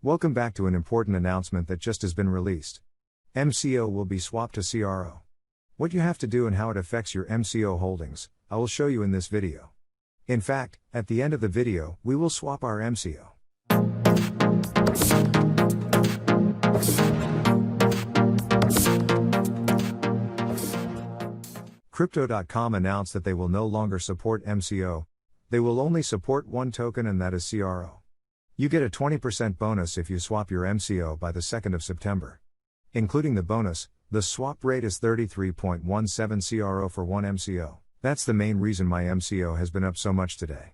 Welcome back to an important announcement that just has been released. MCO will be swapped to CRO. What you have to do and how it affects your MCO holdings, I will show you in this video. In fact, at the end of the video, we will swap our MCO. Crypto.com announced that they will no longer support MCO, they will only support one token, and that is CRO. You get a 20% bonus if you swap your MCO by the 2nd of September. Including the bonus, the swap rate is 33.17 CRO for one MCO. That's the main reason my MCO has been up so much today.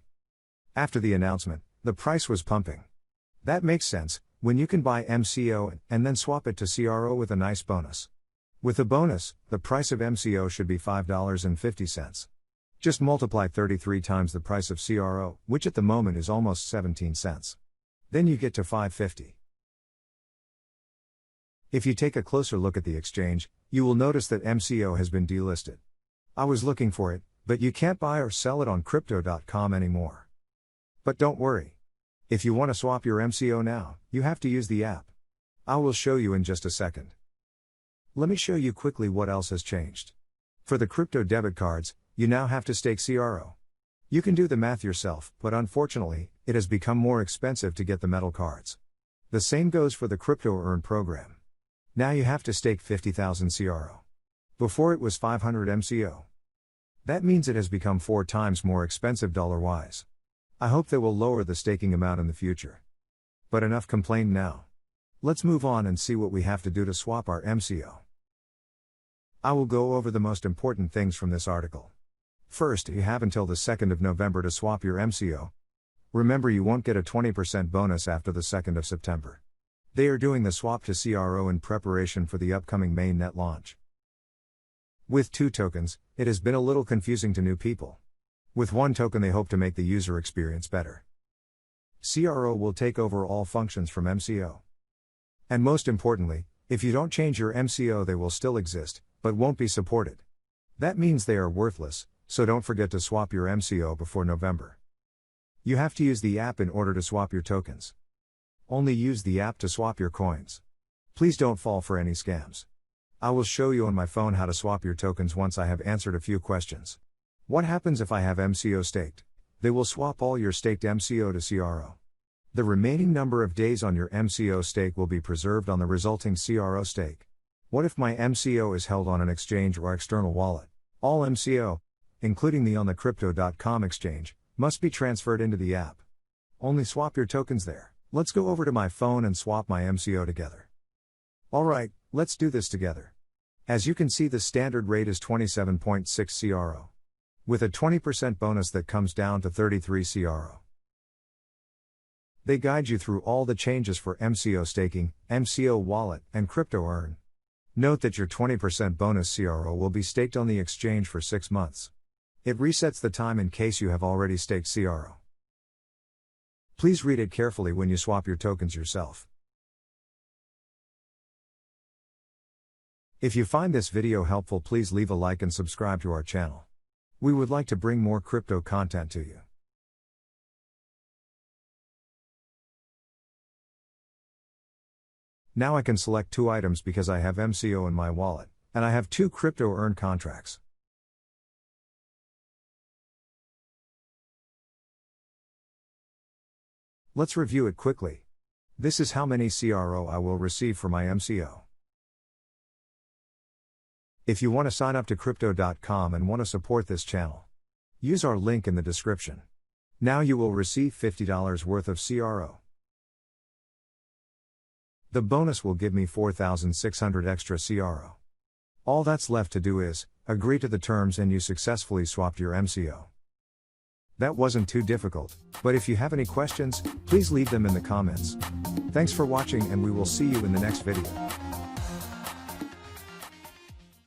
After the announcement, the price was pumping. That makes sense, when you can buy MCO and then swap it to CRO with a nice bonus. With the bonus, the price of MCO should be $5.50. Just multiply 33 times the price of CRO, which at the moment is almost 17 cents. Then you get to $5.50. If you take a closer look at the exchange, you will notice that MCO has been delisted. I was looking for it, but you can't buy or sell it on Crypto.com anymore. But don't worry. If you want to swap your MCO now, you have to use the app. I will show you in just a second. Let me show you quickly what else has changed. For the crypto debit cards, you now have to stake CRO. You can do the math yourself, but unfortunately, it has become more expensive to get the metal cards. The same goes for the Crypto Earn program. Now you have to stake 50,000 CRO. Before it was 500 MCO. That means it has become 4 times more expensive dollar-wise. I hope they will lower the staking amount in the future. But enough complained now. Let's move on and see what we have to do to swap our MCO. I will go over the most important things from this article. First, you have until the 2nd of November to swap your MCO. Remember, you won't get a 20% bonus after the 2nd of September. They are doing the swap to CRO in preparation for the upcoming mainnet launch. With 2 tokens, it has been a little confusing to new people. With 1 token, they hope to make the user experience better. CRO will take over all functions from MCO. And most importantly, if you don't change your MCO, they will still exist, but won't be supported. That means they are worthless, so don't forget to swap your MCO before November. You have to use the app in order to swap your tokens. Only use the app to swap your coins. Please don't fall for any scams. I will show you on my phone how to swap your tokens once I have answered a few questions. What happens if I have MCO staked? They will swap all your staked MCO to CRO. The remaining number of days on your MCO stake will be preserved on the resulting CRO stake. What if my MCO is held on an exchange or external wallet? All MCO, including the on the Crypto.com exchange, must be transferred into the app. Only swap your tokens there. Let's go over to my phone and swap my MCO together. Alright, let's do this together. As you can see, the standard rate is 27.6 CRO. With a 20% bonus that comes down to 33 CRO. They guide you through all the changes for MCO staking, MCO wallet, and Crypto Earn. Note that your 20% bonus CRO will be staked on the exchange for 6 months. It resets the time in case you have already staked CRO. Please read it carefully when you swap your tokens yourself. If you find this video helpful, please leave a like and subscribe to our channel. We would like to bring more crypto content to you. Now I can select 2 items because I have MCO in my wallet, and I have 2 Crypto Earn contracts. Let's review it quickly. This is how many CRO I will receive for my MCO. If you want to sign up to Crypto.com and want to support this channel, use our link in the description. Now you will receive $50 worth of CRO. The bonus will give me 4,600 extra CRO. All that's left to do is agree to the terms and you successfully swapped your MCO. That wasn't too difficult, but if you have any questions, please leave them in the comments. Thanks for watching, and we will see you in the next video.